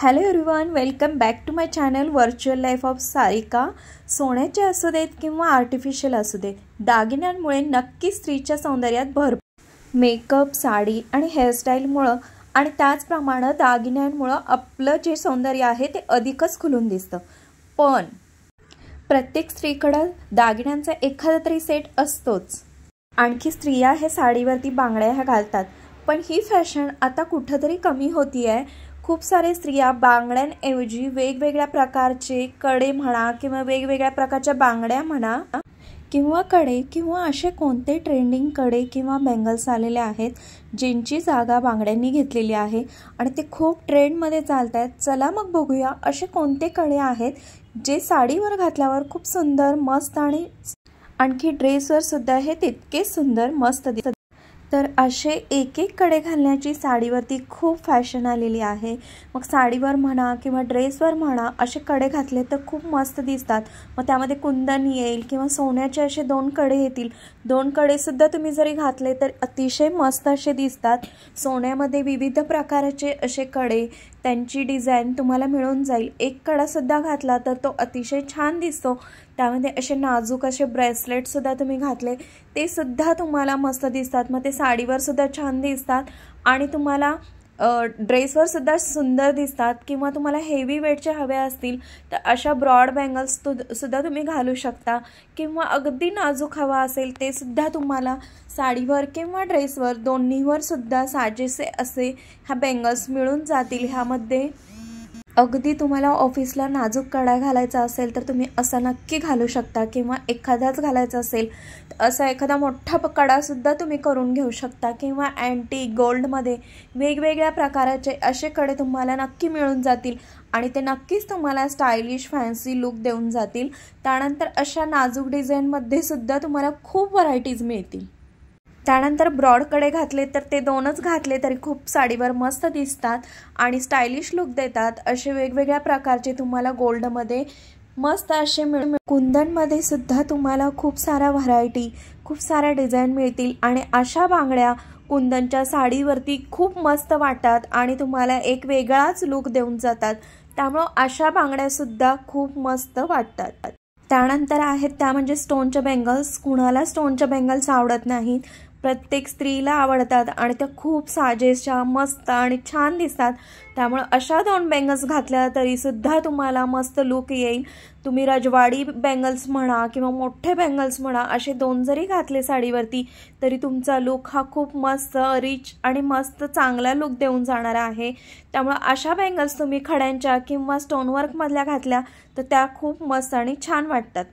Hello everyone, welcome back to my channel virtual life of Sarika. सोन्याचे असू देत किंवा आर्टिफिशियल असू देत, दागिन्यांमुळे नक्की स्त्रीच्या सौंदर्यात भर मेकअप, साडी आणि हेअरस्टाईलमुळे आणि त्याचप्रमाणे दागिन्यांमुळे आपलं जे सौंदर्य आहे ते अधिकच खुलून दिसतं। पण प्रत्येक स्त्रीकडे दागिन्यांचा एखादा तरी सेट असतोच। आणखी स्त्रिया हे साडीवरती बांगड्या ह्या घालतात, पण ही फॅशन आता कुठेतरी कमी होती आहे। खूप सारे स्त्रिया बांगड्यांऐवजी वेगवेगळ्या प्रकारचे कडे म्हणा किंवा वेगवेगळ्या प्रकारच्या बांगड्या म्हणा किंवा कडे किंवा असे कोणते ट्रेंडिंग कडे किंवा बँगल्स आलेले आहेत ज्यांची जागा बांगड्यांनी घेतलेली आहे आणि ते खूप ट्रेंडमध्ये चालतात। चला मग बघूया असे कोणते कडे आहेत जे साडीवर घातल्यावर खूप सुंदर, मस्त आणि आणखी ड्रेसवर सुद्धा हे तितकेच सुंदर, मस्त दिसतात। तर असे एक एक कडे घालण्याची साडीवरती खूप फॅशन आलेली आहे। मग साडीवर म्हणा किंवा ड्रेसवर म्हणा असे कडे घातले तर खूप मस्त दिसतात। मग त्यामध्ये कुंदन येईल किंवा सोन्याचे असे दोन कडे येतील। दोन कडे सुद्धा तुम्ही जरी घातले तर अतिशय मस्त असे दिसतात। सोन्यामध्ये विविध प्रकारचे असे कडे, त्यांची डिझाइन तुम्हाला मिळून जाईल। एक कडा सुद्धा घातला तर तो अतिशय छान दिसतो। त्यामध्ये असे नाजूक असे ब्रेसलेट सुद्धा तुम्ही घातले ते सुद्धा तुम्हाला मस्त दिसतात। मग ते साडीवर सुद्धा छान दिसतात आणि तुम्हाला ड्रेसवर सुद्धा सुंदर दिसतात। किंवा तुम्हाला हेवी वेटचे हवे असतील तर अशा ब्रॉड बँगल्स सुद्धा तुम्ही घालू शकता किंवा अगदी नाजूक हवा असेल ते सुद्धा तुम्हाला साडीवर किंवा ड्रेसवर दोन्हीवर सुद्धा साजेसे असे ह्या बँगल्स मिळून जातील। ह्यामध्ये अगदी तुम्हाला ऑफिसला नाजूक कडा घालायचा असेल तर तुम्ही असा नक्की घालू शकता किंवा एखादाच घालायचा असेल तर असा एखादा मोठा कडा सुद्धा तुम्ही करून घेऊ शकता किंवा अँटिक गोल्डमध्ये वेगवेगळ्या प्रकाराचे असे कडे तुम्हाला नक्की मिळून जातील आणि ते नक्कीच तुम्हाला स्टायलिश फॅन्सी लुक देऊन जातील। त्यानंतर अशा नाजूक डिझाईनमध्ये सुद्धा तुम्हाला खूप व्हरायटीज मिळतील। त्यानंतर ब्रॉड कडे घातले तर ते दोनच घातले तरी खूप साडीवर मस्त दिसतात आणि स्टायलिश लुक देतात। असे वेगवेगळ्या प्रकारचे तुम्हाला गोल्डमध्ये मस्त असे कुंदनमध्ये सुद्धा तुम्हाला खूप सारा व्हरायटी, खूप साऱ्या डिझाईन मिळतील आणि अशा बांगड्या कुंदनच्या साडीवरती खूप मस्त वाटतात आणि तुम्हाला एक वेगळाच लुक देऊन जातात। त्यामुळे अशा बांगड्या सुद्धा खूप मस्त वाटतात। त्यानंतर आहेत त्या म्हणजे स्टोनच्या बँगल्स। कुणाला स्टोनच्या बँगल्स आवडत नाहीत, प्रत्येक स्त्रीला आवडतात आणि त्या खूप साजेशा, मस्त आणि छान दिसतात। त्यामुळे अशा दोन बँगल्स घातल्या तरी सुद्धा तुम्हाला मस्त लुक येईल। तुम्ही रजवाडी बँगल्स म्हणा किंवा मोठे बँगल्स म्हणा असे दोन जरी घातले साडीवरती तरी तुमचा लुक हा खूप मस्त, रिच आणि मस्त चांगला लुक देऊन जाणार आहे। त्यामुळे अशा बँगल्स तुम्ही खड्यांच्या किंवा स्टोनवर्कमधल्या घातल्या तर त्या खूप मस्त आणि छान वाटतात।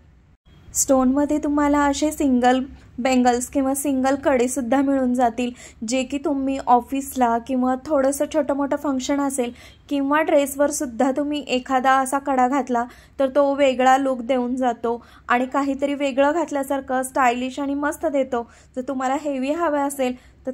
स्टोनमध्ये तुम्हाला असे सिंगल बँगल्स किंवा सिंगल कडे सुद्धा मिळून जातील जे की तुम्ही ऑफिसला किंवा थोडंसं छोटं मोठं फंक्शन असेल किंवा ड्रेसवर सुद्धा तुम्ही एखादा असा कडा घातला तर तो वेगळा लुक देऊन जातो आणि काहीतरी वेगळं घातल्यासारखं स्टायलिश आणि मस्त देतो। जर तुम्हाला हेवी हवे असेल तर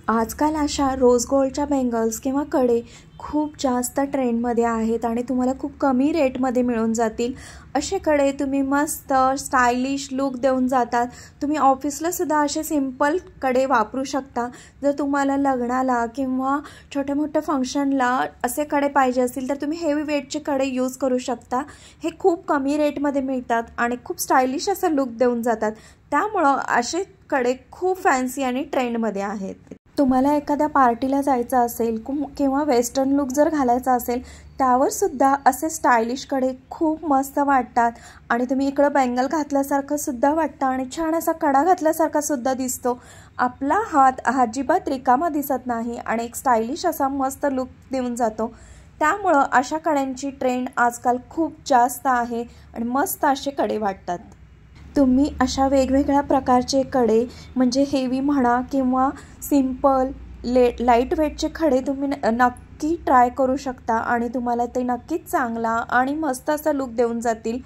आजकाल अशा रोज गोल्डच्या बँगल्स किंवा कडे खूप जास्त ट्रेंडमध्ये आहेत आणि तुम्हाला खूप कमी रेटमध्ये मिळून जातील। असे कडे तुम्ही मस्त स्टायलिश लुक देऊन जातात। तुम्ही ऑफिसला सुद्धा असे सिंपल कडे वापरू शकता। जर तुम्हाला लग्नाला किंवा छोट्या मोठ्या फंक्शनला असे कडे पाहिजे असतील तर तुम्ही हेवी वेटचे कडे यूज करू शकता। हे खूप कमी रेटमध्ये मिळतात आणि खूप स्टायलिश असं लुक देऊन जातात। त्यामुळं असे कडे खूप फॅन्सी आणि ट्रेंडमध्ये आहेत। तुम्हाला एखाद्या पार्टीला जायचं असेल किंवा वेस्टर्न लुक जर घालायचा असेल त्यावर सुद्धा असे स्टायलिश कडे खूप मस्त वाटतात आणि तुम्ही इकडं बँगल घातल्यासारखं सुद्धा वाटतं आणि छान असा कडा घातल्यासारखा सुद्धा दिसतो। आपला हात अजिबात रिकामा दिसत नाही आणि एक स्टायलिश असा मस्त लुक देऊन जातो। त्यामुळं अशा कड्यांची ट्रेंड आजकाल खूप जास्त आहे आणि मस्त असे कडे वाटतात। तुम्ही अशा वेगवेगळ्या प्रकारचे कडे म्हणजे हेवी म्हणा किंवा सिंपल लाईट वेटचे कडे तुम्ही नक्की ट्राय करू शकता आणि तुम्हाला ते नक्कीच चांगला आणि मस्त असा लुक देऊन जातील।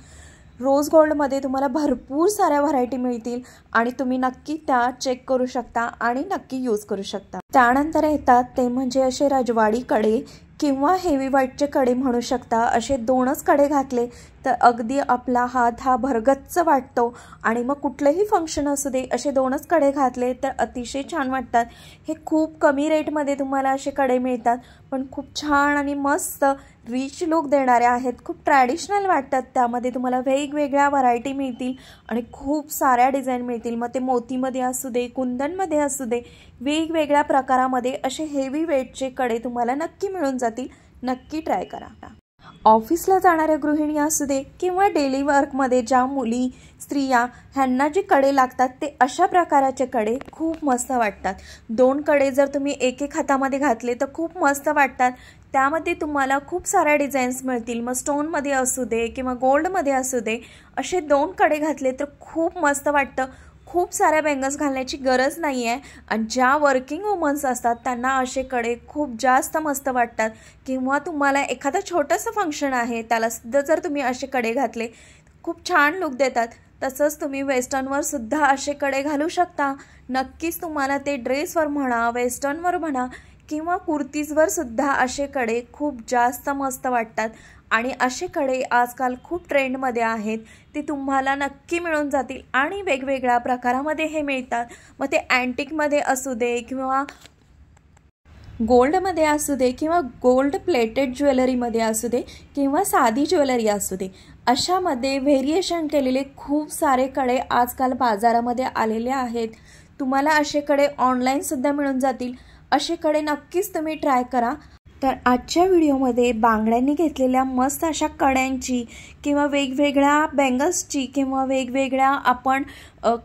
रोज गोल्डमध्ये तुम्हाला भरपूर साऱ्या व्हरायटी मिळतील आणि तुम्ही नक्की त्या चेक करू शकता आणि नक्की यूज करू शकता। त्यानंतर येतात ते म्हणजे असे रजवाडी कडे किंवा हेवी वेटचे कडे म्हणू शकता। असे दोनच कडे घातले तर अगदी आपला हात हा भरगच्च वाटतो आणि मग कुठलेही फंक्शन असू दे असे 2च कडे घातले तर अतिशय छान वाटतात। हे खूप कमी रेटमध्ये तुम्हाला असे कडे मिळतात, पण खूप छान आणि मस्त रिच लुक देणारे आहेत। खूप ट्रॅडिशनल वाटतात, त्यामध्ये तुम्हाला वेगवेगळ्या व्हरायटी मिळतील आणि खूप साऱ्या डिझाईन मिळतील। मग ते मोतीमध्ये असू दे, कुंदनमध्ये असू दे, वेगवेगळ्या प्रकारामध्ये असे हेवी वेटचे कडे तुम्हाला नक्की मिळून जातील। नक्की ट्राय करा। ऑफिसला जाणाऱ्या गृहिणी असू दे किंवा डेली वर्कमध्ये ज्या मुली स्त्रिया ह्यांना जे कडे लागतात ते अशा प्रकाराचे कडे खूप मस्त वाटतात। 2 कडे जर तुम्ही एक हातामध्ये घातले तर खूप मस्त वाटतात। त्यामध्ये तुम्हाला खूप साऱ्या डिझाईन्स मिळतील, मग स्टोनमध्ये असू दे किंवा गोल्डमध्ये असू दे, असे 2 कडे घातले तर खूप मस्त वाटतं। खूप साऱ्या बँगल्स घालण्याची गरज नाही आहे आणि ज्या वर्किंग वुमन्स असतात त्यांना असे कडे खूप जास्त मस्त वाटतात। किंवा तुम्हाला एखादं छोटंसं फंक्शन आहे त्याला सुद्धा जर तुम्ही असे कडे घातले खूप छान लुक देतात। तसंच तुम्ही वेस्टर्नवर सुद्धा असे कडे घालू शकता। नक्कीच तुम्हाला ते ड्रेसवर म्हणा, वेस्टर्नवर म्हणा किंवा कुर्तीजवर सुद्धा असे कडे खूप जास्त मस्त वाटतात आणि असे कडे आजकाल खूप ट्रेंडमध्ये आहेत। ते तुम्हाला नक्की मिळून जातील आणि वेगवेगळ्या प्रकारामध्ये हे मिळतात। मग ते अँटिकमध्ये असू दे किंवा गोल्डमध्ये असू दे किंवा गोल्ड प्लेटेड ज्वेलरीमध्ये असू दे किंवा साधी ज्वेलरी असू दे, अशामध्ये व्हेरिएशन केलेले खूप सारे कडे आजकाल बाजारामध्ये आलेले आहेत। तुम्हाला असे कडे ऑनलाईनसुद्धा मिळून जातील। असे कडे नक्कीच तुम्ही ट्राय करा। तर आजच्या व्हिडिओमध्ये बांगड्यांनी घेतलेल्या मस्त अशा कड्यांची किंवा वेगवेगळ्या बँगल्सची किंवा वेगवेगळ्या आपण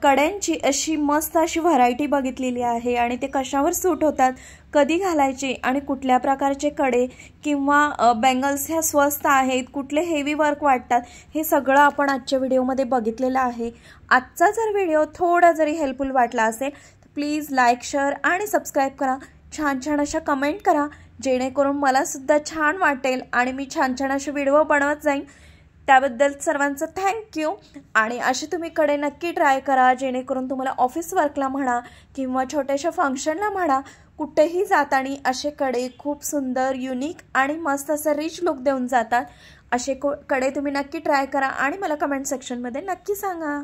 कड्यांची अशी मस्त अशी व्हरायटी बघितलेली आहे आणि ते कशावर सूट होतात, कधी घालायचे आणि कुठल्या प्रकारचे कडे किंवा बँगल्स ह्या स्वस्त आहेत, कुठले हेवी वर्क वाटतात, हे सगळं आपण आजच्या व्हिडिओमध्ये बघितलेलं आहे। आजचा जर व्हिडिओ थोडा जरी हेल्पफुल वाटला असेल तर प्लीज लाईक, शेअर आणि सबस्क्राईब करा। छान छान अशा कमेंट करा, जेणेकरून मला सुद्धा छान वाटेल आणि मी छान छान असे व्हिडिओ बनवत जाईन। त्याबद्दल सर्वांचं थँक्यू। आणि असे तुम्ही कडे नक्की ट्राय करा, जेणेकरून तुम्हाला ऑफिस वर्कला म्हणा किंवा छोट्याशा फंक्शनला म्हणा, कुठेही जाताना असे कडे खूप सुंदर, युनिक आणि मस्त असं रिच लुक देऊन जातात। असे कडे तुम्ही नक्की ट्राय करा आणि मला कमेंट सेक्शनमध्ये नक्की सांगा।